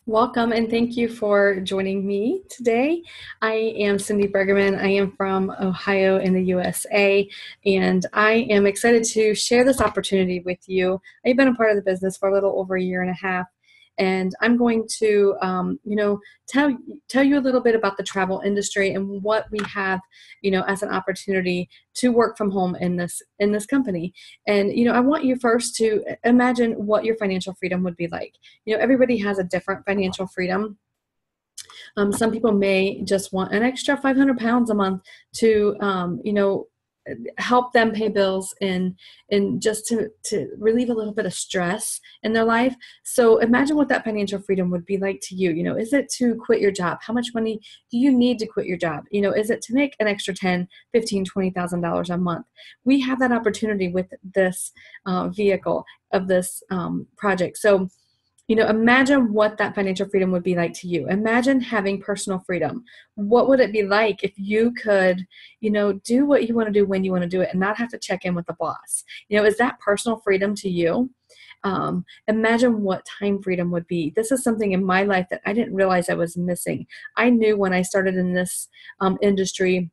Welcome and thank you for joining me today. I am Cindy Bergerman. I am from Ohio in the USA, and I am excited to share this opportunity with you. I've been a part of the business for a little over a year and a half, and I'm going to, tell you a little bit about the travel industry and what we have, as an opportunity to work from home in this company. And I want you first to imagine what your financial freedom would be like. Everybody has a different financial freedom. Some people may just want an extra 500 pounds a month to, help them pay bills and just to relieve a little bit of stress in their life. So imagine what that financial freedom would be like to you. Is it to quit your job? How much money do you need to quit your job? Is it to make an extra 10, 15, $20,000 a month? We have that opportunity with this vehicle of this project. So imagine what that financial freedom would be like to you. Imagine having personal freedom. What would it be like if you could, do what you want to do when you want to do it and not have to check in with the boss? Is that personal freedom to you? Imagine what time freedom would be. This is something in my life that I didn't realize I was missing. I knew when I started in this industry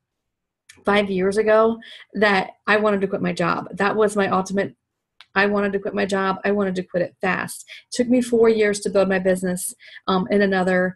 5 years ago that I wanted to quit my job. That was my ultimate. I wanted to quit my job. I wanted to quit it fast. It took me 4 years to build my business in another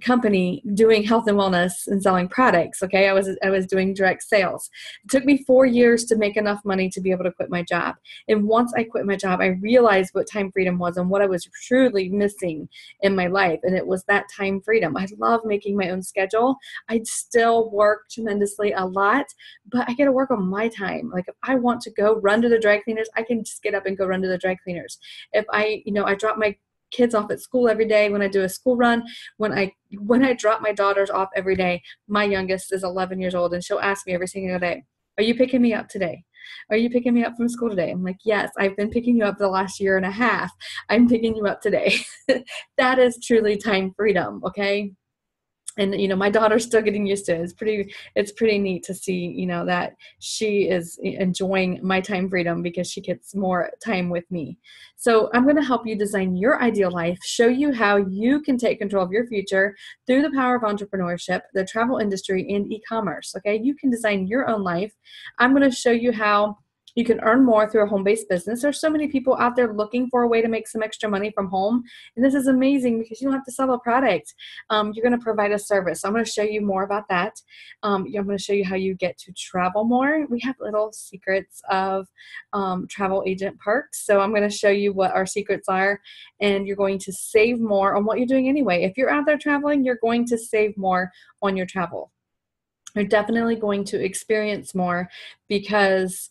company doing health and wellness and selling products. Okay, I was doing direct sales. It took me 4 years to make enough money to be able to quit my job. And once I quit my job, I realized what time freedom was and what I was truly missing in my life. And it was that time freedom. I love making my own schedule. I still work tremendously a lot, but I get to work on my time. Like if I want to go run to the dry cleaners, I can just get up and go run to the dry cleaners. If I drop my kids off at school every day when I do a school run, when I drop my daughters off every day. My youngest is 11 years old and she'll ask me every single day, "Are you picking me up today? Are you picking me up from school today?" I'm like, "Yes, I've been picking you up the last year and a half. I'm picking you up today." That is truly time freedom, okay? And my daughter's still getting used to it. It's pretty neat to see that she is enjoying my time freedom because she gets more time with me. So I'm going to help you design your ideal life, show you how you can take control of your future through the power of entrepreneurship, the travel industry, and e-commerce. Okay, you can design your own life. I'm going to show you how you can earn more through a home-based business. There's so many people out there looking for a way to make some extra money from home. And this is amazing because you don't have to sell a product. You're going to provide a service. So I'm going to show you more about that. I'm going to show you how you get to travel more. We have little secrets of travel agent perks. So I'm going to show you what our secrets are, and you're going to save more on what you're doing anyway. If you're out there traveling, you're going to save more on your travel. You're definitely going to experience more because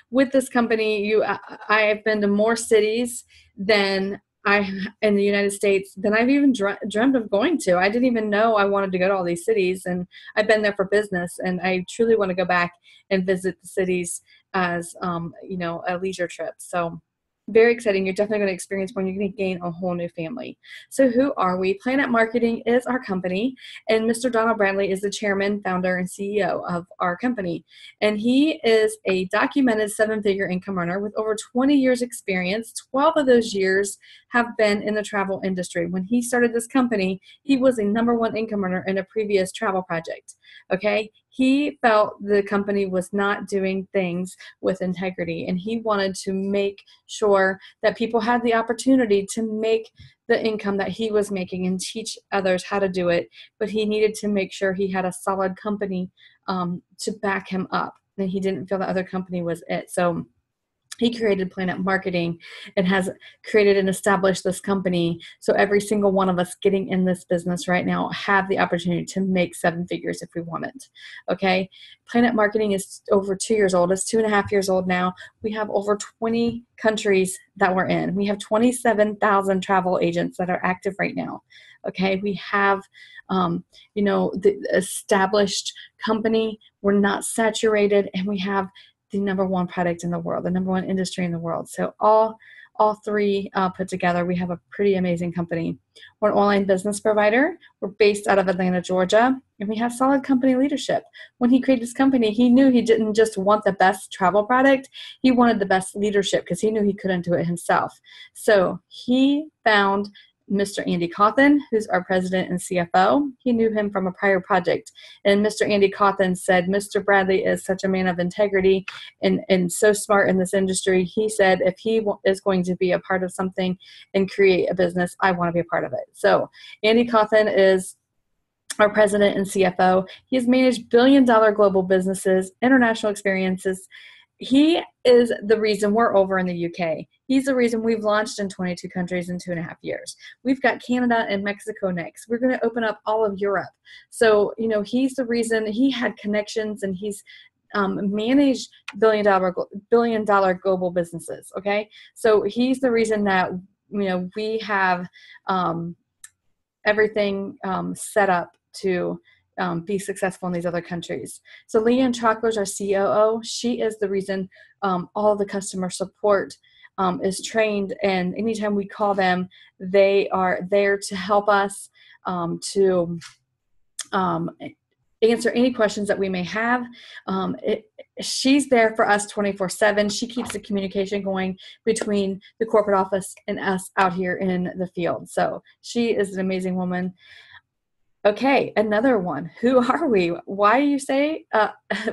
with this company, I have been to more cities than in the United States than I've even dreamt of going to. I didn't even know I wanted to go to all these cities, and I've been there for business, and I truly want to go back and visit the cities as a leisure trip. So very exciting. You're definitely going to experience one. You're going to gain a whole new family. So who are we? PlanNet Marketing is our company, and Mr. Donald Bradley is the chairman, founder, and CEO of our company. And he is a documented seven-figure income earner with over 20 years experience. 12 of those years have been in the travel industry. When he started this company, he was a #1 income earner in a previous travel project. Okay? He felt the company was not doing things with integrity, and he wanted to make sure that people had the opportunity to make the income that he was making and teach others how to do it. But he needed to make sure he had a solid company to back him up, and he didn't feel the other company was it. So he created PlanNet Marketing and has created and established this company. So every single one of us getting in this business right now have the opportunity to make seven figures if we want it. Okay. PlanNet Marketing is over 2 years old. It's 2.5 years old now. We have over 20 countries that we're in. We have 27,000 travel agents that are active right now. Okay. We have, the established company. We're not saturated, and we have the #1 product in the world, the #1 industry in the world. So all three put together, we have a pretty amazing company. We're an online business provider. We're based out of Atlanta, Georgia, and we have solid company leadership. When he created this company, he knew he didn't just want the best travel product. He wanted the best leadership because he knew he couldn't do it himself. So he found Mr. Andy Cawthon, who's our president and CFO. He knew him from a prior project. And Mr. Andy Cawthon said, Mr. Bradley is such a man of integrity and so smart in this industry. He said, if he is going to be a part of something and create a business, I want to be a part of it. So Andy Cawthon is our president and CFO. He has managed billion-dollar global businesses, international experiences. He is the reason we're over in the UK. He's the reason we've launched in 22 countries in 2.5 years. We've got Canada and Mexico next. We're going to open up all of Europe. So, he's the reason. He had connections, and he's managed billion dollar global businesses. Okay. So he's the reason that, we have everything set up to be successful in these other countries. So Leanne Trockler's our COO. She is the reason all the customer support is trained, and anytime we call them, they are there to help us to answer any questions that we may have. She's there for us 24/7. She keeps the communication going between the corporate office and us out here in the field. So she is an amazing woman. Okay, another one. Who are we? Why you say,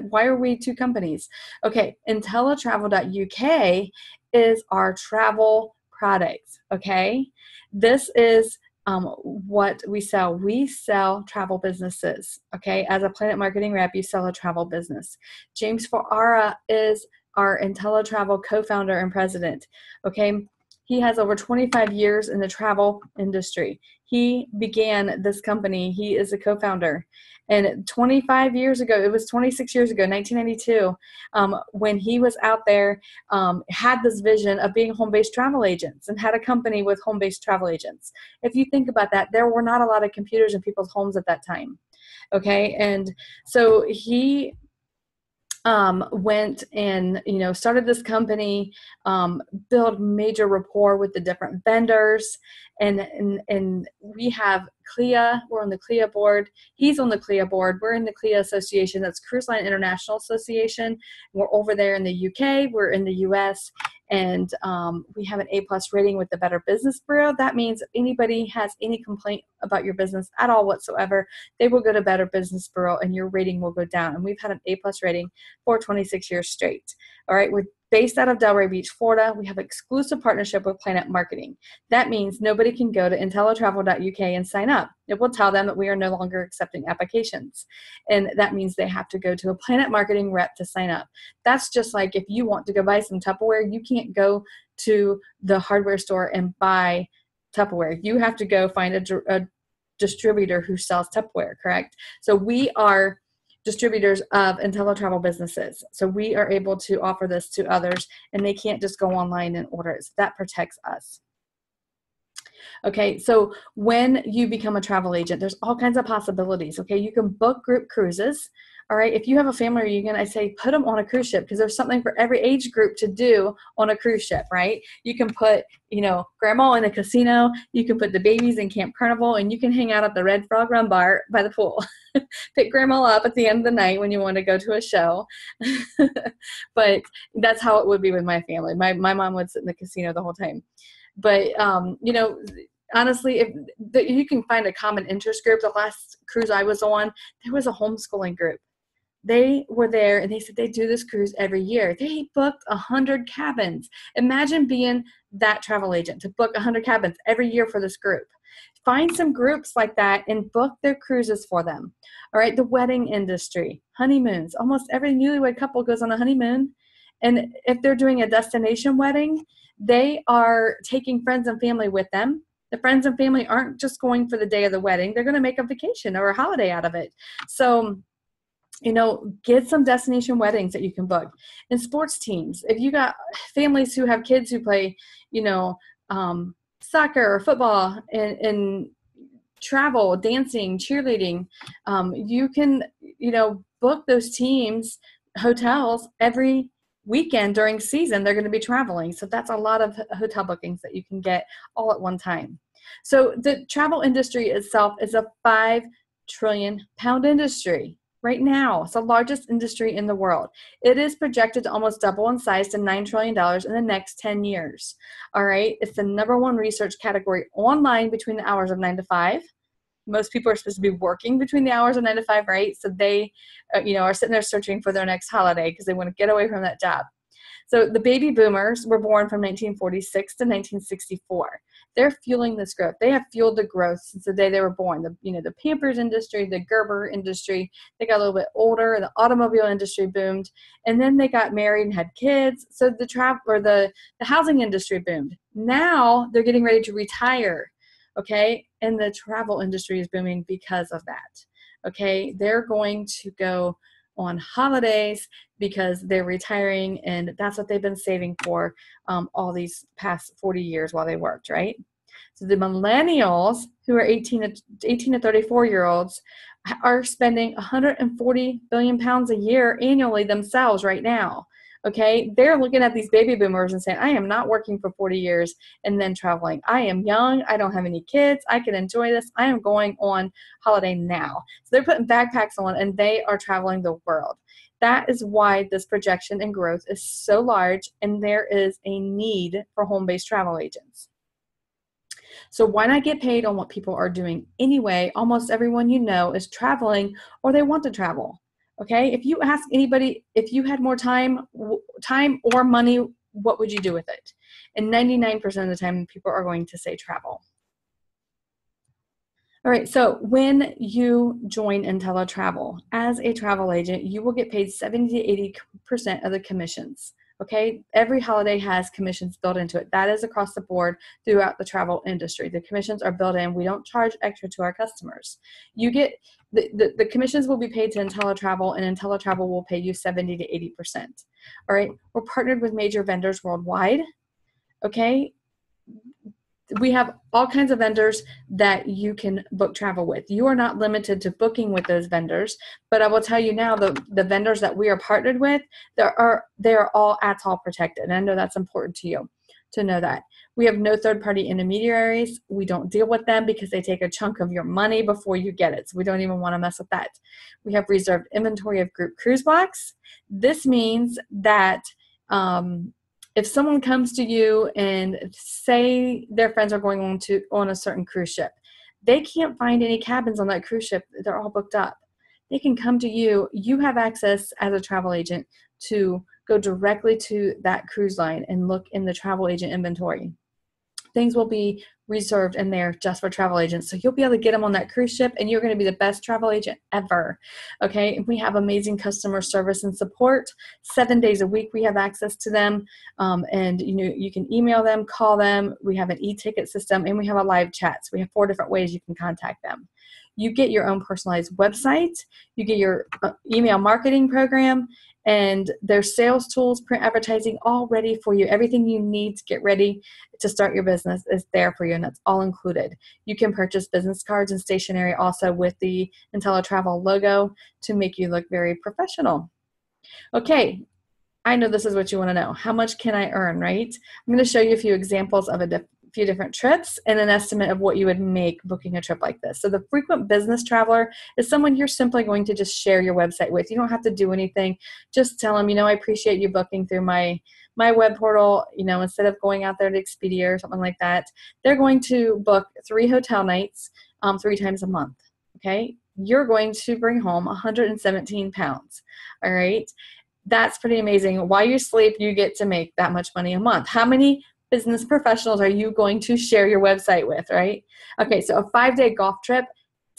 why are we two companies? Okay, IntelliTravel.uk is our travel product, okay? This is what we sell. We sell travel businesses, okay? As a PlanNet marketing rep, you sell a travel business. James Ferrara is our IntelliTravel co-founder and president, okay? He has over 25 years in the travel industry. He began this company. He is a co-founder. And 25 years ago, it was 26 years ago, 1992, when he was out there, had this vision of being home-based travel agents and had a company with home-based travel agents. If you think about that, there were not a lot of computers in people's homes at that time. Okay. And so he went and, started this company, built major rapport with the different vendors. And we have CLIA. We're on the CLIA board. He's on the CLIA board. We're in the CLIA Association. That's Cruise Line International Association. We're over there in the UK. We're in the US. And we have an A+ rating with the Better Business Bureau. That means if anybody has any complaint about your business at all whatsoever, they will go to Better Business Bureau and your rating will go down. And we've had an A+ rating for 26 years straight. All right, we're based out of Delray Beach, Florida. We have exclusive partnership with PlanNet Marketing. That means nobody can go to IntelliTravel.uk and sign up. It will tell them that we are no longer accepting applications. And that means they have to go to a PlanNet Marketing rep to sign up. That's just like if you want to go buy some Tupperware, you can't go to the hardware store and buy Tupperware. You have to go find a distributor who sells Tupperware, correct? So we are distributors of IntelliTravel businesses. So we are able to offer this to others, and they can't just go online and order it. So that protects us. Okay, so when you become a travel agent, there's all kinds of possibilities. Okay, you can book group cruises. All right, if you have a family reunion, I say put them on a cruise ship because there's something for every age group to do on a cruise ship, right? You can put, grandma in a casino, you can put the babies in Camp Carnival, and you can hang out at the Red Frog Rum Bar by the pool. Pick grandma up at the end of the night when you want to go to a show. But that's how it would be with my family. My mom would sit in the casino the whole time. But, honestly, if you can find a common interest group. The last cruise I was on, there was a homeschooling group. They were there, and they said they do this cruise every year. They booked 100 cabins. Imagine being that travel agent to book 100 cabins every year for this group. Find some groups like that and book their cruises for them. All right, the wedding industry, honeymoons. Almost every newlywed couple goes on a honeymoon. And if they're doing a destination wedding, they are taking friends and family with them. The friends and family aren't just going for the day of the wedding. They're going to make a vacation or a holiday out of it. So, get some destination weddings that you can book. And sports teams, if you got families who have kids who play, soccer or football and travel, dancing, cheerleading, you can, book those teams, hotels every weekend during season. They're going to be traveling. So that's a lot of hotel bookings that you can get all at one time. So the travel industry itself is a £5 trillion industry. right now. It's the largest industry in the world. It is projected to almost double in size to $9 trillion in the next 10 years. All right. It's the #1 research category online between the hours of 9 to 5. Most people are supposed to be working between the hours of 9 to 5, right? So they, are sitting there searching for their next holiday because they want to get away from that job. So the baby boomers were born from 1946 to 1964. They're fueling this growth. They have fueled the growth since the day they were born. The Pampers industry, the Gerber industry, they got a little bit older. The automobile industry boomed, and then they got married and had kids. So the housing industry boomed. Now they're getting ready to retire. Okay, and the travel industry is booming because of that. Okay, they're going to go on holidays because they're retiring, and that's what they've been saving for all these past 40 years while they worked, right? So the millennials, who are 18 to 34-year-olds, are spending 140 billion pounds a year annually themselves right now. Okay, they're looking at these baby boomers and saying, I am not working for 40 years and then traveling. I am young. I don't have any kids. I can enjoy this. I am going on holiday now. So they're putting backpacks on and they are traveling the world. That is why this projection and growth is so large, and there is a need for home-based travel agents. So why not get paid on what people are doing anyway? Almost everyone you know is traveling or they want to travel. Okay, if you ask anybody if you had more time or money, what would you do with it? And 99% of the time, people are going to say travel. All right, so when you join IntelliTravel as a travel agent, you will get paid 70 to 80% of the commissions. Okay, every holiday has commissions built into it. That is across the board throughout the travel industry. The commissions are built in. We don't charge extra to our customers. You get the commissions will be paid to IntelliTravel, and IntelliTravel will pay you 70 to 80%. All right, we're partnered with major vendors worldwide. Okay, we have all kinds of vendors that you can book travel with. You are not limited to booking with those vendors, but I will tell you now, the vendors that we are partnered with, they are all ATOL protected. And I know that's important to you to know that. We have no third-party intermediaries. We don't deal with them because they take a chunk of your money before you get it. So we don't even want to mess with that. We have reserved inventory of group cruise blocks. This means that if someone comes to you and say their friends are going on a certain cruise ship, they can't find any cabins on that cruise ship. They're all booked up. They can come to you. You have access as a travel agent to go directly to that cruise line and look in the travel agent inventory. Things will be reserved in there just for travel agents. So you'll be able to get them on that cruise ship, and you're going to be the best travel agent ever. Okay. We have amazing customer service and support 7 days a week. We have access to them. And you can email them, call them. We have an e-ticket system, and we have a live chat. So we have 4 different ways you can contact them. You get your own personalized website. You get your email marketing program, and their sales tools, print advertising, all ready for you. Everything you need to get ready to start your business is there for you, and that's all included. You can purchase business cards and stationery also with the IntelliTravel logo to make you look very professional. Okay, I know this is what you want to know. How much can I earn, right? I'm going to show you a few examples of a few different trips and an estimate of what you would make booking a trip like this. So the frequent business traveler is someone you're simply going to just share your website with. You don't have to do anything. Just tell them, I appreciate you booking through my web portal, instead of going out there to Expedia or something like that. They're going to book 3 hotel nights 3 times a month, okay? You're going to bring home 117 pounds, all right? That's pretty amazing. While you sleep, you get to make that much money a month. How many business professionals are you going to share your website with, right? Okay, so a 5-day golf trip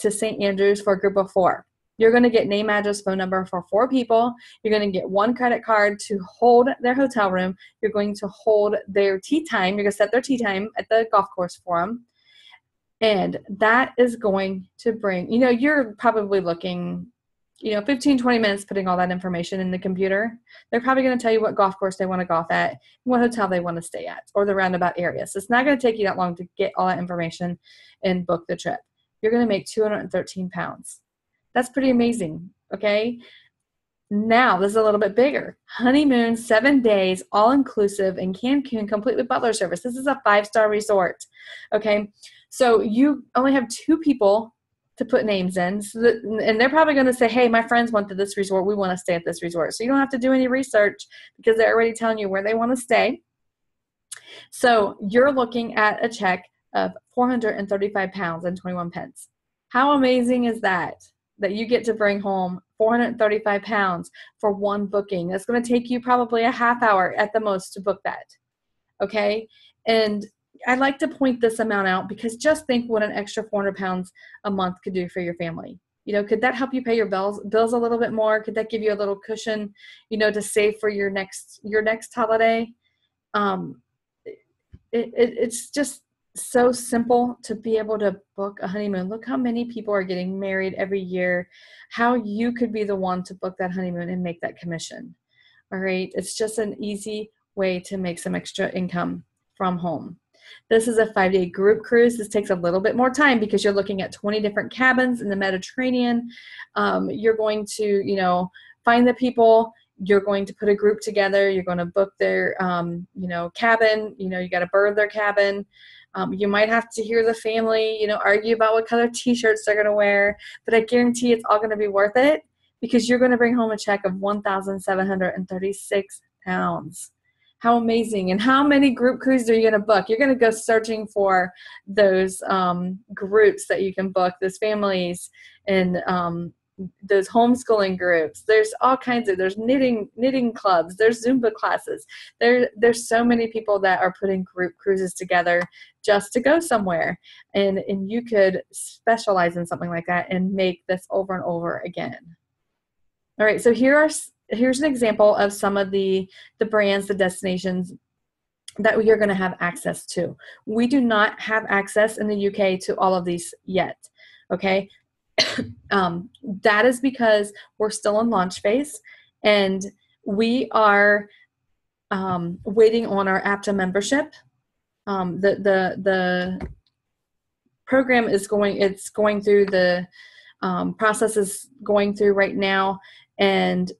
to St. Andrews for a group of 4. You're going to get name, address, phone number for 4 people. You're going to get 1 credit card to hold their hotel room. You're going to hold their tea time. You're going to set their tea time at the golf course for them. And that is going to bring, you're probably looking 15, 20 minutes putting all that information in the computer. They're probably going to tell you what golf course they want to golf at, what hotel they want to stay at, or the roundabout area. So it's not going to take you that long to get all that information and book the trip. You're going to make 213 pounds. That's pretty amazing, okay? Now, this is a little bit bigger. Honeymoon, 7 days, all-inclusive in Cancun, complete with butler service. This is a 5-star resort, okay? So you only have 2 people to put names in. So that, and they're probably going to say, hey, my friends went to this resort. We want to stay at this resort. So you don't have to do any research because they're already telling you where they want to stay. So you're looking at a check of 435 pounds and 21 pence. How amazing is that? That you get to bring home 435 pounds for one booking. That's going to take you probably a half hour at the most to book that. Okay. And I like to point this amount out because just think what an extra 400 pounds a month could do for your family. You know, could that help you pay your bills a little bit more? Could that give you a little cushion, you know, to save for your next holiday? It's just so simple to be able to book a honeymoon. Look how many people are getting married every year, how you could be the one to book that honeymoon and make that commission. All right. It's just an easy way to make some extra income from home. This is a 5-day group cruise. This takes a little bit more time because you're looking at 20 different cabins in the Mediterranean. You're going to, you know, find the people. You're going to put a group together. You're going to book their, you know, cabin. You know, you got to bird their cabin. You might have to hear the family, you know, argue about what color t-shirts they're going to wear. But I guarantee it's all going to be worth it because you're going to bring home a check of 1,736 pounds. How amazing. And how many group cruises are you going to book? You're going to go searching for those groups that you can book, those families and those homeschooling groups. There's all kinds of, there's knitting clubs, there's Zumba classes. There's so many people that are putting group cruises together just to go somewhere. And you could specialize in something like that and make this over and over again. All right, so here's an example of some of the brands, the destinations that you're going to have access to. We do not have access in the UK to all of these yet, okay? That is because we're still in launch phase and we are waiting on our APTA membership. The program is going through the process is going through right now. And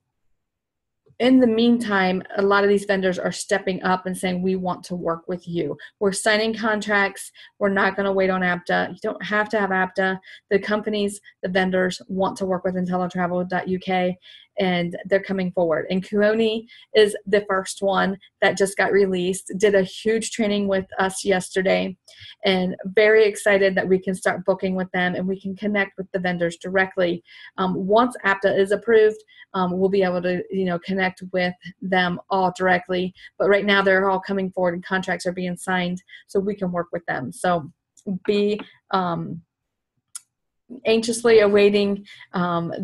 in the meantime, a lot of these vendors are stepping up and saying, we want to work with you. We're signing contracts. We're not going to wait on APTA. You don't have to have APTA. The companies, the vendors want to work with IntelliTravel.uk, and they're coming forward. And Kuoni is the first one that just got released, did a huge training with us yesterday, and very excited that we can start booking with them and we can connect with the vendors directly. Once APTA is approved, we'll be able to, you know, connect with them all directly. But right now they're all coming forward and contracts are being signed so we can work with them. So be anxiously awaiting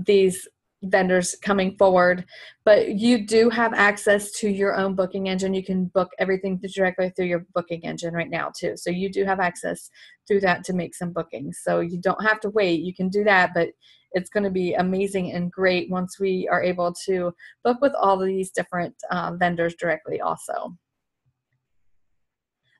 these vendors coming forward, but you do have access to your own booking engine. You can book everything directly through your booking engine right now too. So you do have access through that to make some bookings. So you don't have to wait. You can do that, but it's going to be amazing and great once we are able to book with all of these different vendors directly also.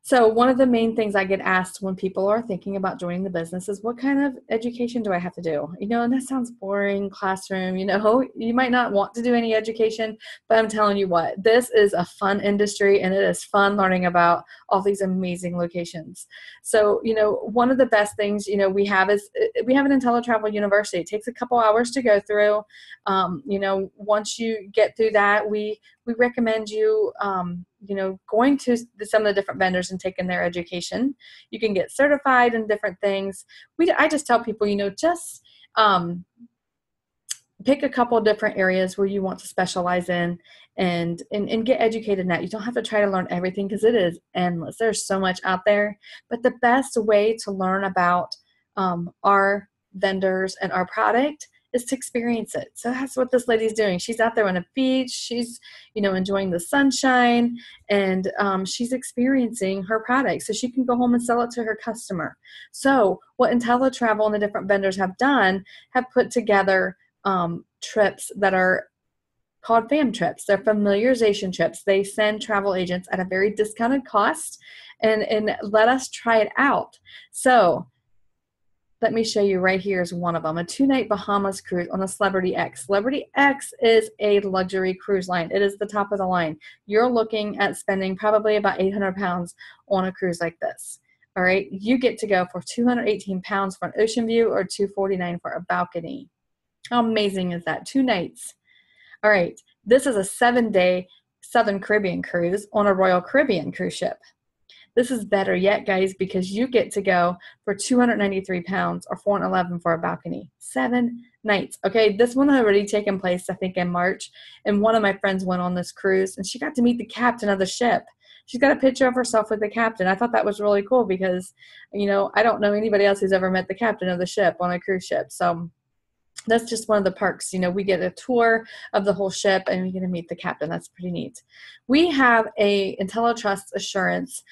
So one of the main things I get asked when people are thinking about joining the business is, what kind of education do I have to do? You know, and that sounds boring, classroom, you know, you might not want to do any education, but I'm telling you what, this is a fun industry and it is fun learning about all these amazing locations. So, you know, one of the best things, you know, we have is we have an IntelliTravel University. It takes a couple hours to go through. You know, once you get through that, we recommend you, you know, going to some of the different vendors and taking their education. You can get certified in different things. I just tell people, you know, just pick a couple different areas where you want to specialize in and get educated in that. You don't have to try to learn everything because it is endless. There's so much out there. But the best way to learn about our vendors and our product is to experience it. So that's what this lady's doing. She's out there on a beach. She's, you know, enjoying the sunshine, and she's experiencing her product so she can go home and sell it to her customer. So what IntelliTravel and the different vendors have done, have put together trips that are called FAM trips. They're familiarization trips. They send travel agents at a very discounted cost and let us try it out. So let me show you right here is one of them, a 2-night Bahamas cruise on a Celebrity X. Celebrity X is a luxury cruise line. It is the top of the line. You're looking at spending probably about 800 pounds on a cruise like this. All right, you get to go for 218 pounds for an ocean view or 249 for a balcony. How amazing is that? 2 nights. All right, this is a 7-day Southern Caribbean cruise on a Royal Caribbean cruise ship. This is better yet, guys, because you get to go for 293 pounds or 411 for a balcony. 7 nights. Okay, this one had already taken place, I think, in March. And one of my friends went on this cruise, and she got to meet the captain of the ship. She's got a picture of herself with the captain. I thought that was really cool because, I don't know anybody else who's ever met the captain of the ship on a cruise ship. So that's just one of the perks. We get a tour of the whole ship and we get to meet the captain. That's pretty neat. We have a IntelliTrust assurance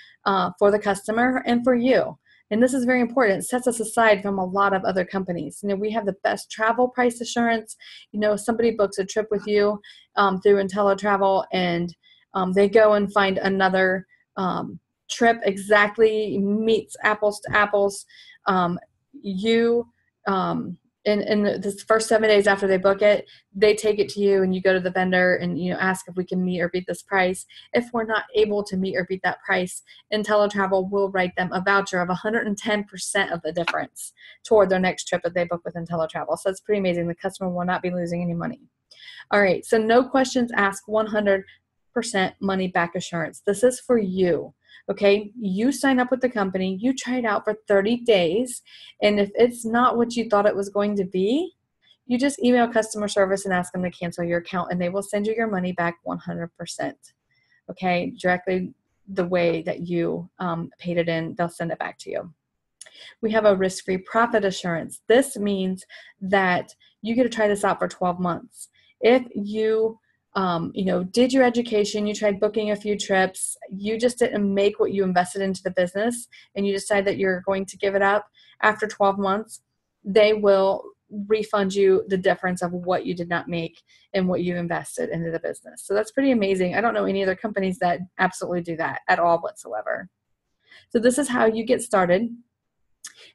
for the customer and for you. And this is very important. It sets us aside from a lot of other companies. We have the best travel price assurance. Somebody books a trip with you through IntelliTravel and they go and find another trip exactly meets apples to apples. In this first 7 days after they book it, they take it to you and you go to the vendor and ask if we can meet or beat this price. If we're not able to meet or beat that price, IntelliTravel will write them a voucher of 110% of the difference toward their next trip that they book with IntelliTravel. So it's pretty amazing. The customer will not be losing any money. All right, so no questions asked, 100% money back assurance. This is for you. Okay, you sign up with the company, you try it out for 30 days, and if it's not what you thought it was going to be, you just email customer service and ask them to cancel your account, and they will send you your money back 100%. Okay, directly the way that you paid it in, they'll send it back to you. We have a risk-free profit assurance. This means that you get to try this out for 12 months. If you did your education, you tried booking a few trips, you just didn't make what you invested into the business, and you decide that you're going to give it up after 12 months, they will refund you the difference of what you did not make and what you invested into the business. So that's pretty amazing. I don't know any other companies that absolutely do that at all whatsoever. So this is how you get started.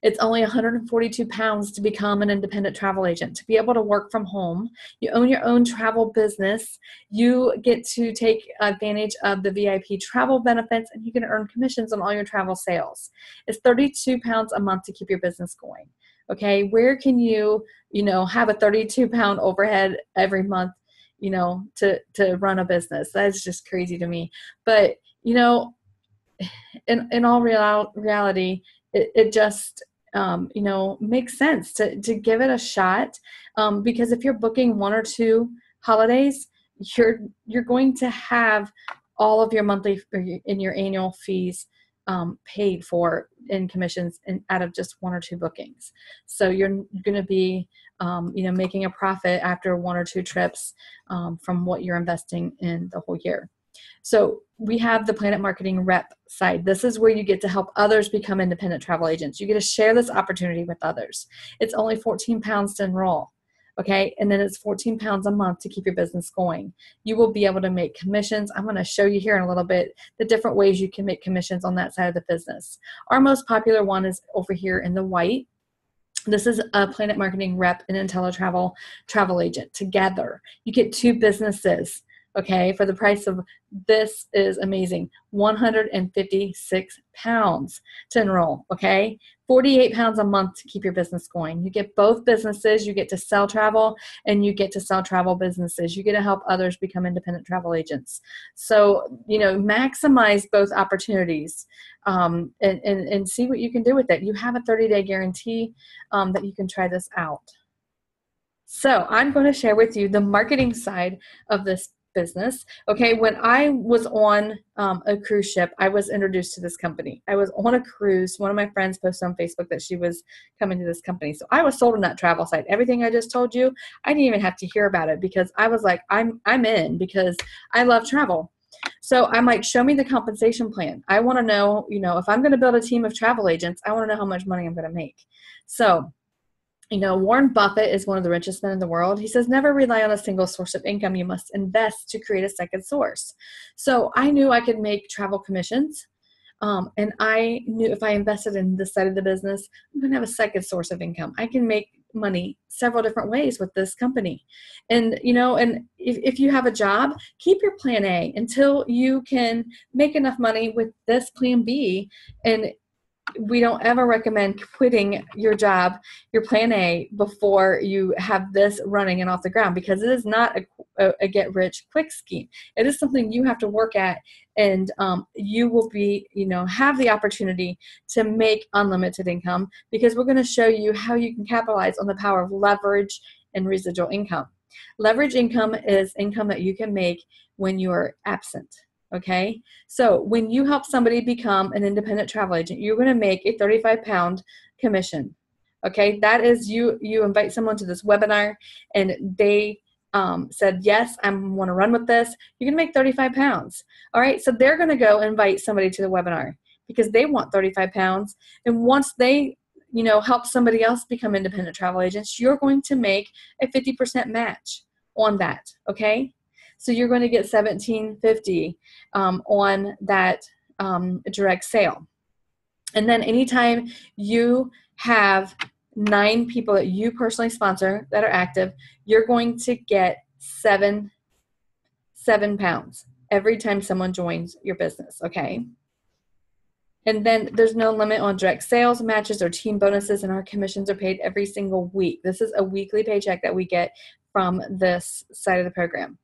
It's only 142 pounds to become an independent travel agent, to be able to work from home. You own your own travel business. You get to take advantage of the VIP travel benefits, and you can earn commissions on all your travel sales. It's 32 pounds a month to keep your business going. Okay, where can you, have a 32-pound overhead every month, to run a business? That's just crazy to me. But, in all reality, it just, makes sense to give it a shot, because if you're booking 1 or 2 holidays, you're going to have all of your monthly and your annual fees paid for in commissions out of just 1 or 2 bookings. So you're going to be, making a profit after 1 or 2 trips from what you're investing in the whole year. So we have the PlanNet Marketing Rep side. This is where you get to help others become independent travel agents. You get to share this opportunity with others. It's only 14 pounds to enroll. Okay, and then it's 14 pounds a month to keep your business going. You will be able to make commissions. I'm going to show you here in a little bit the different ways you can make commissions on that side of the business. Our most popular one is over here in the white. This is a PlanNet Marketing Rep and IntelliTravel travel agent together. You get 2 businesses. Okay, for the price of, this is amazing, 156 pounds to enroll, okay? 48 pounds a month to keep your business going. You get both businesses, you get to sell travel, and you get to sell travel businesses. You get to help others become independent travel agents. So, maximize both opportunities and see what you can do with it. You have a 30-day guarantee that you can try this out. So I'm going to share with you the marketing side of this business. Okay, when I was on a cruise ship, I was introduced to this company. I was on a cruise. One of my friends posted on Facebook that she was coming to this company. So I was sold on that travel site. Everything I just told you, I didn't even have to hear about it because I was like, I'm in because I love travel. So I'm like, show me the compensation plan. I want to know, if I'm going to build a team of travel agents, I want to know how much money I'm going to make. So Warren Buffett is one of the richest men in the world. He says, never rely on a single source of income. You must invest to create a second source. So I knew I could make travel commissions. And I knew if I invested in this side of the business, I'm going to have a second source of income. I can make money several different ways with this company. And, and if you have a job, keep your plan A until you can make enough money with this plan B. And we don't ever recommend quitting your job, your plan A, before you have this running and off the ground, because it is not a get rich quick scheme. It is something you have to work at, and you will be, have the opportunity to make unlimited income, because we're going to show you how you can capitalize on the power of leverage and residual income. Leverage income is income that you can make when you are absent. Okay, so when you help somebody become an independent travel agent, you're going to make a 35-pound commission. Okay, that is you invite someone to this webinar and they said, yes, I want to run with this. You're going to make 35 pounds. All right, so they're going to go invite somebody to the webinar because they want 35 pounds. And once they help somebody else become independent travel agents, you're going to make a 50% match on that. Okay, so you're going to get $1,750 on that direct sale. And then anytime you have 9 people that you personally sponsor that are active, you're going to get 7 pounds every time someone joins your business. Okay. And then there's no limit on direct sales, matches, or team bonuses, and our commissions are paid every single week. This is a weekly paycheck that we get from this side of the program.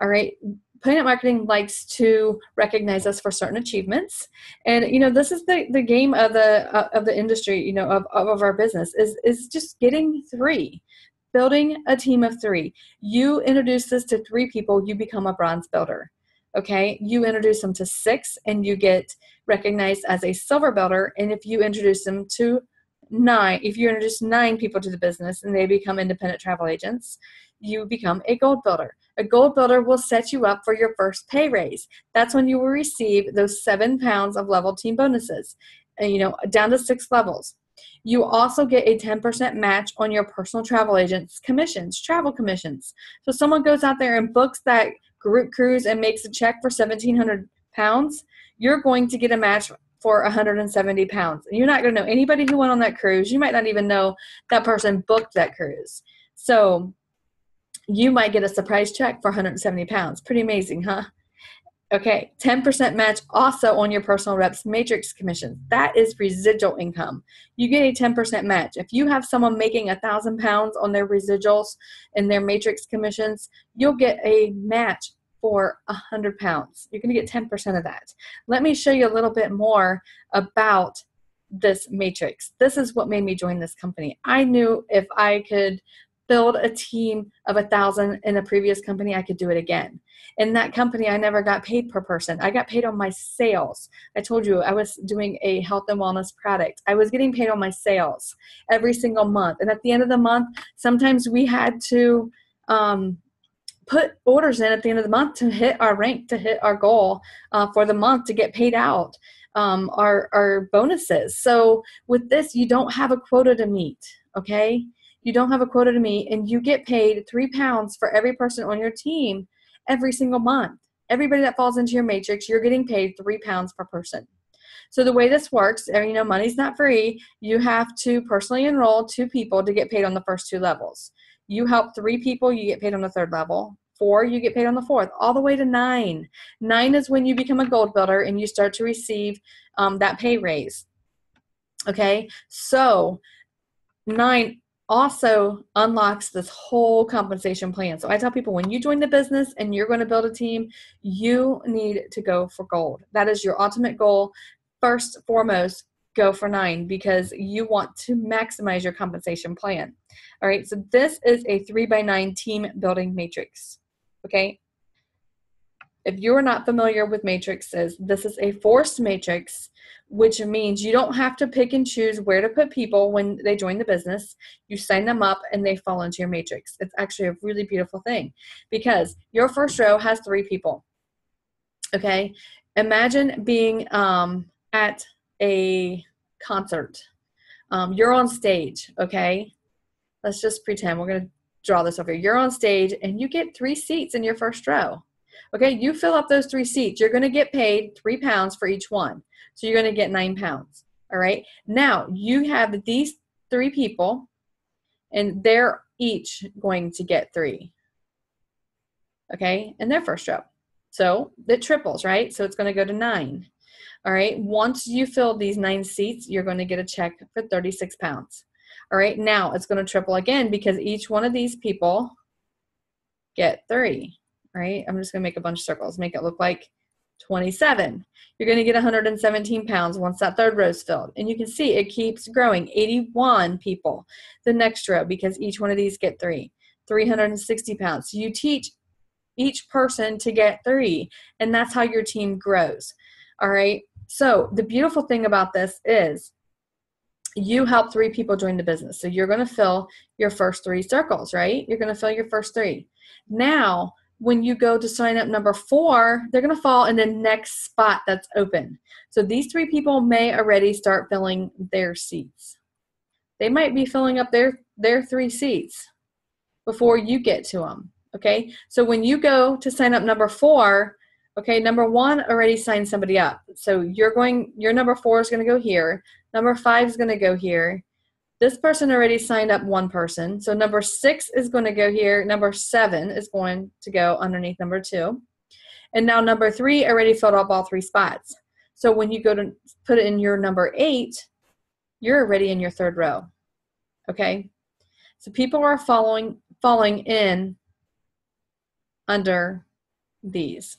All right. PlanNet Marketing likes to recognize us for certain achievements, and this is the game of the industry, of our business is just getting 3, building a team of 3. You introduce this to 3 people, you become a bronze builder. Okay, you introduce them to 6, and you get recognized as a silver builder. And if you introduce them to 9, if you introduce 9 people to the business and they become independent travel agents, you become a gold builder. A gold builder will set you up for your first pay raise. That's when you will receive those 7 pounds of level team bonuses, down to 6 levels. You also get a 10% match on your personal travel agent's commissions, travel commissions. So someone goes out there and books that group cruise and makes a check for 1,700 pounds, you're going to get a match for 170 pounds. You're not going to know anybody who went on that cruise. You might not even know that person booked that cruise. So you might get a surprise check for 170 pounds. Pretty amazing, huh? Okay, 10% match also on your personal reps matrix commission. That is residual income. You get a 10% match. If you have someone making 1,000 pounds on their residuals and their matrix commissions, you'll get a match for 100 pounds. You're going to get 10% of that. Let me show you a little bit more about this matrix. This is what made me join this company. I knew if I could build a team of 1,000 in a previous company, I could do it again. In that company, I never got paid per person. I got paid on my sales. I told you I was doing a health and wellness product. I was getting paid on my sales every single month. And at the end of the month, sometimes we had to put orders in at the end of the month to hit our rank, to hit our goal for the month, to get paid out our bonuses. So with this, you don't have a quota to meet, okay? You don't have a quota to meet, and you get paid 3 pounds for every person on your team every single month. Everybody that falls into your matrix, you're getting paid 3 pounds per person. So the way this works, money's not free. You have to personally enroll 2 people to get paid on the first 2 levels. You help 3 people, you get paid on the 3rd level. 4, you get paid on the 4th, all the way to 9. 9 is when you become a gold builder and you start to receive that pay raise. Okay, so 9 also unlocks this whole compensation plan. So I tell people, when you join the business and you're going to build a team, you need to go for gold. That is your ultimate goal. First, foremost, go for 9, because you want to maximize your compensation plan. All right, so this is a 3x9 team building matrix. Okay, if you're not familiar with matrices, this is a forced matrix, which means you don't have to pick and choose where to put people when they join the business. You sign them up and they fall into your matrix. It's actually a really beautiful thing, because your first row has 3 people. Okay, imagine being at a concert. You're on stage, okay? Let's just pretend we're going to draw this over. You're on stage and you get 3 seats in your first row. Okay, you fill up those 3 seats. You're going to get paid 3 pounds for each one. So you're going to get 9 pounds. All right. Now you have these 3 people and they're each going to get 3. Okay, in their first row. So it triples, right? So it's going to go to 9. All right. Once you fill these 9 seats, you're going to get a check for 36 pounds. All right. Now it's going to triple again because each one of these people get 3. All right. I'm just going to make a bunch of circles, make it look like 27. You're going to get 117 pounds once that third row is filled. And you can see it keeps growing. 81 people. The next row, because each one of these get 3. 360 pounds. So you teach each person to get 3, and that's how your team grows. All right. So the beautiful thing about this is you help 3 people join the business. So you're going to fill your first 3 circles, right? You're going to fill your first 3. Now, when you go to sign up number 4, they're going to fall in the next spot that's open. So these 3 people may already start filling their seats. They might be filling up their 3 seats before you get to them. Okay. So when you go to sign up number 4, okay, number 1 already signed somebody up. So your number 4 is going to go here. Number 5 is going to go here. This person already signed up 1 person. So number 6 is going to go here. Number 7 is going to go underneath number 2. And now number 3 already filled up all 3 spots. So when you go to put in your number 8, you're already in your 3rd row. Okay. So people are falling in under these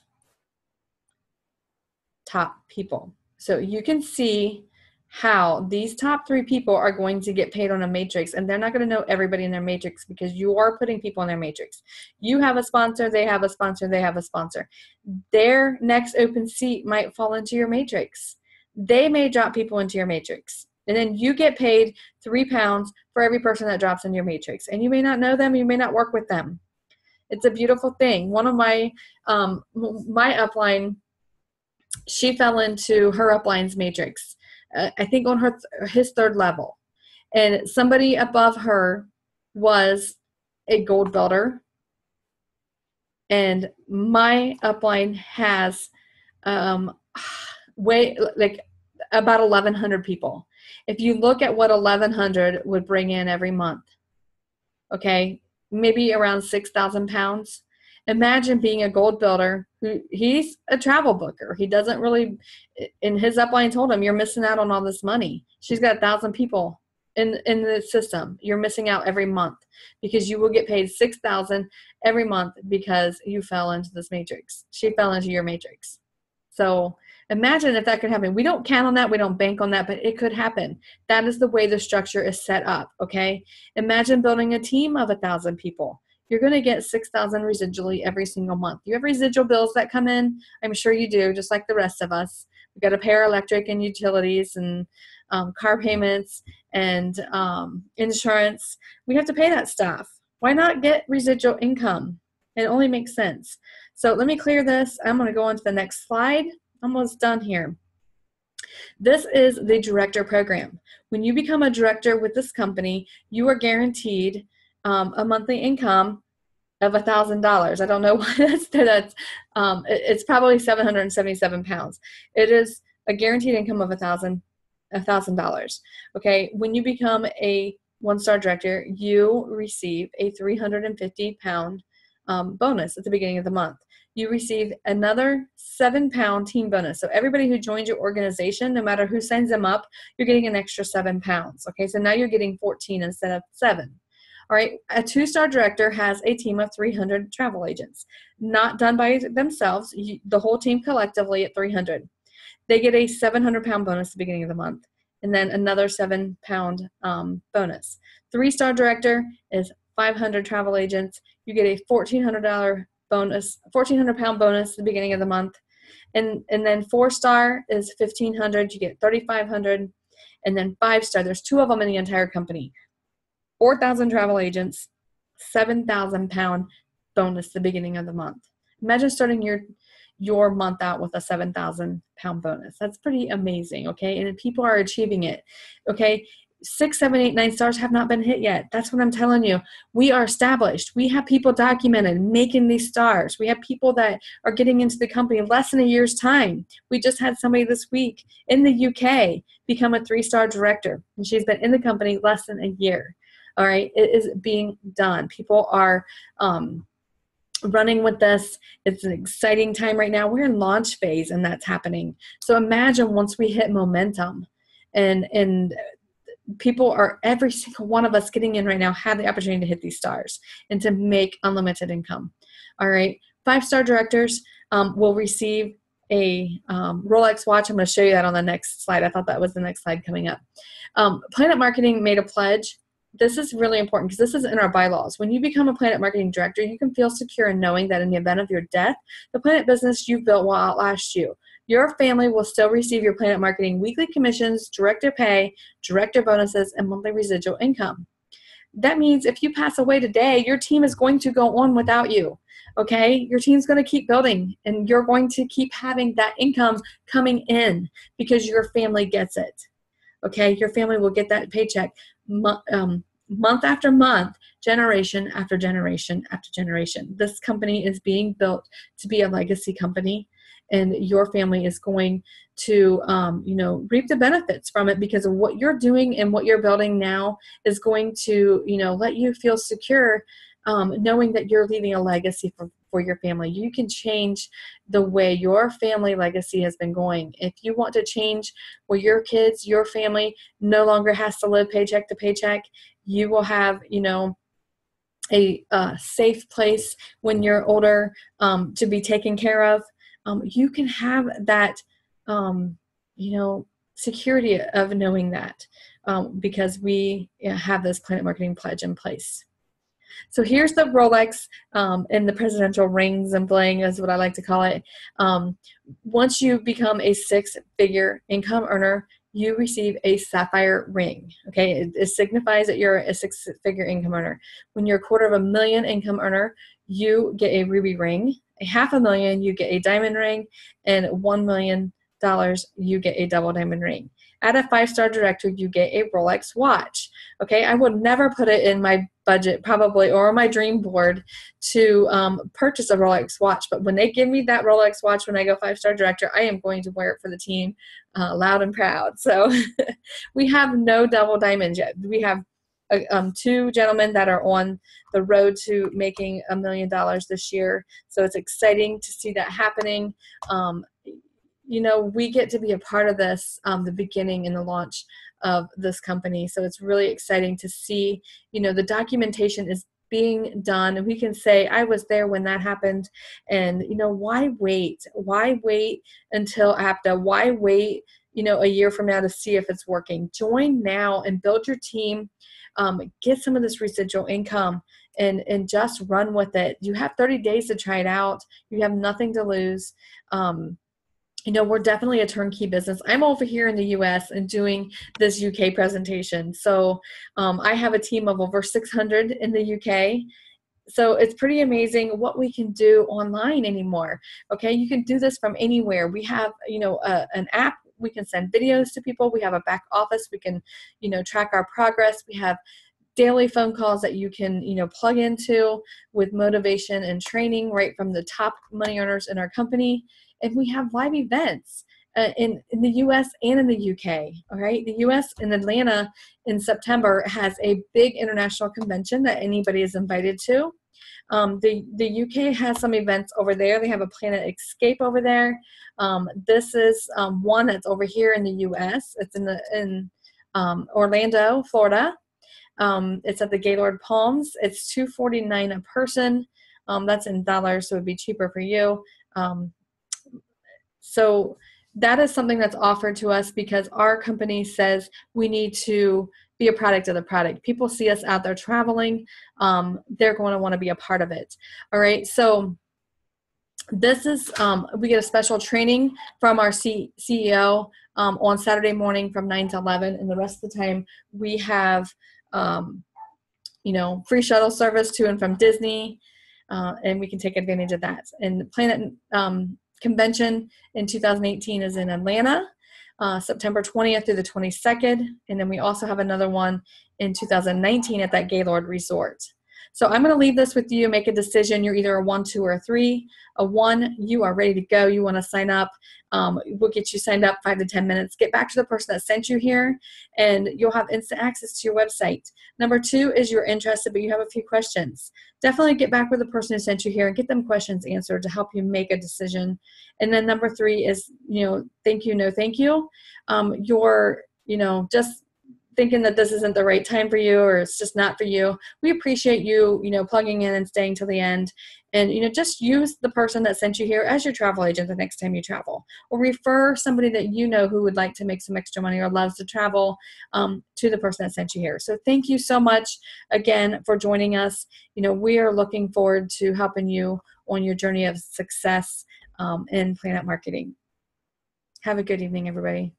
top people. So you can see how these top 3 people are going to get paid on a matrix, and they're not going to know everybody in their matrix because you are putting people in their matrix. You have a sponsor, they have a sponsor, they have a sponsor. Their next open seat might fall into your matrix. They may drop people into your matrix. And then you get paid 3 pounds for every person that drops in your matrix. And you may not know them, you may not work with them. It's a beautiful thing. One of my upline, she fell into her upline's matrix. I think on his 3rd level. And somebody above her was a gold builder. And my upline has about 1,100 people. If you look at what 1,100 would bring in every month, okay, maybe around 6,000 pounds. Imagine being a gold builder he's a travel booker. He doesn't really, in his upline told him, you're missing out on all this money. She's got 1,000 people in the system. You're missing out every month because you will get paid 6,000 every month because you fell into this matrix. She fell into your matrix. So imagine if that could happen. We don't count on that. We don't bank on that, but it could happen. That is the way the structure is set up, okay? Imagine building a team of 1,000 people. You're going to get 6,000 residually every single month. You have residual bills that come in? I'm sure you do, just like the rest of us. We've got to pay our electric and utilities and car payments and insurance. We have to pay that stuff. Why not get residual income? It only makes sense. So let me clear this. I'm going to go on to the next slide. Almost done here. This is the director program. When you become a director with this company, you are guaranteed a monthly income of $1,000. I don't know why that's it's probably 777 pounds. It is a guaranteed income of $1,000. Okay, when you become a 1-star director, you receive a 350-pound bonus at the beginning of the month. You receive another 7-pound team bonus. So everybody who joins your organization, no matter who signs them up, you're getting an extra 7 pounds. Okay, so now you're getting 14 instead of 7. All right, a 2-star director has a team of 300 travel agents, not done by themselves, the whole team collectively at 300. They get a 700-pound bonus at the beginning of the month, and then another 7-pound bonus. 3-star director is 500 travel agents. You get a $1,400 bonus, 1,400-pound bonus at the beginning of the month. And then 4-star is 1,500. You get 3,500. And then 5-star, there's 2 of them in the entire company. 4,000 travel agents, 7,000-pound bonus at the beginning of the month. Imagine starting your month out with a 7,000-pound bonus. That's pretty amazing, okay? And people are achieving it, okay? 6, 7, 8, 9 stars have not been hit yet. That's what I'm telling you. We are established. We have people documented making these stars. We have people that are getting into the company in less than a year's time. We just had somebody this week in the UK become a 3-star director, and she's been in the company less than a year. All right, it is being done. People are running with this. It's an exciting time right now. We're in launch phase and that's happening. So imagine once we hit momentum and people are, every single one of us getting in right now have the opportunity to hit these stars and to make unlimited income. All right. 5-star directors will receive a Rolex watch. I'm going to show you that on the next slide. I thought that was the next slide coming up. PlanNet Marketing made a pledge. This is really important because this is in our bylaws. When you become a PlanNet Marketing Director, you can feel secure in knowing that in the event of your death, the PlanNet business you've built will outlast you. Your family will still receive your PlanNet Marketing weekly commissions, director pay, director bonuses, and monthly residual income. That means if you pass away today, your team is going to go on without you, okay? Your team's going to keep building, and you're going to keep having that income coming in because your family gets it, okay? Your family will get that paycheck month after month, generation after generation after generation. This company is being built to be a legacy company, and your family is going to, reap the benefits from it because of what you're doing and what you're building now is going to, let you feel secure, knowing that you're leaving a legacy for your family. You can change the way your family legacy has been going. If you want to change where your kids, your family no longer has to live paycheck to paycheck, you will have, a safe place when you're older to be taken care of. You can have that, security of knowing that because we have this PlanNet Marketing pledge in place. So here's the Rolex and the presidential rings and bling is what I like to call it. Once you become a 6-figure income earner, you receive a sapphire ring. Okay, it signifies that you're a 6-figure income earner. When you're a $250,000 income earner, you get a ruby ring. $500,000, you get a diamond ring, and $1 million, you get a double diamond ring. At a 5-star director, you get a Rolex watch. Okay, I would never put it in my budget probably or my dream board to purchase a Rolex watch, but when they give me that Rolex watch when I go 5-star director, I am going to wear it for the team loud and proud. So we have no double diamonds yet. We have 2 gentlemen that are on the road to making $1 million this year. So it's exciting to see that happening. We get to be a part of this, the beginning and the launch of this company. So it's really exciting to see, the documentation is being done and we can say, I was there when that happened. And, why wait? Why wait until APTA? Why wait, a year from now to see if it's working? Join now and build your team, get some of this residual income and just run with it. You have 30 days to try it out. You have nothing to lose. We're definitely a turnkey business. I'm over here in the U.S. and doing this UK presentation. So I have a team of over 600 in the UK. So it's pretty amazing what we can do online anymore. Okay, you can do this from anywhere. We have, an app. We can send videos to people. We have a back office. We can, track our progress. We have daily phone calls that you can, plug into with motivation and training right from the top money earners in our company. And we have live events in the U.S. and in the U.K., all right? The U.S. in Atlanta in September has a big international convention that anybody is invited to. The U.K. has some events over there. They have a PlanNet Escape over there. This is one that's over here in the U.S. It's in Orlando, Florida. It's at the Gaylord Palms. It's $249 a person. That's in dollars, so it would be cheaper for you. So that is something that's offered to us because our company says we need to be a product of the product. People see us out there traveling. They're going to want to be a part of it. All right. So this is, we get a special training from our CEO on Saturday morning from 9 to 11. And the rest of the time we have, free shuttle service to and from Disney. And we can take advantage of that. And the PlanNet convention in 2018 is in Atlanta, September 20th through the 22nd. And then we also have another one in 2019 at that Gaylord Resort. So I'm going to leave this with you. Make a decision. You're either a 1, 2, or a 3. A 1, you are ready to go. You want to sign up. We'll get you signed up 5 to 10 minutes. Get back to the person that sent you here, and you'll have instant access to your website. Number 2 is you're interested, but you have a few questions. Definitely get back with the person who sent you here and get them questions answered to help you make a decision. And then number 3 is, thank you, no thank you. You're, just thinking that this isn't the right time for you, or it's just not for you. We appreciate you, plugging in and staying till the end. And, just use the person that sent you here as your travel agent the next time you travel, or refer somebody that who would like to make some extra money or loves to travel to the person that sent you here. So thank you so much again for joining us. We are looking forward to helping you on your journey of success in PlanNet marketing. Have a good evening, everybody.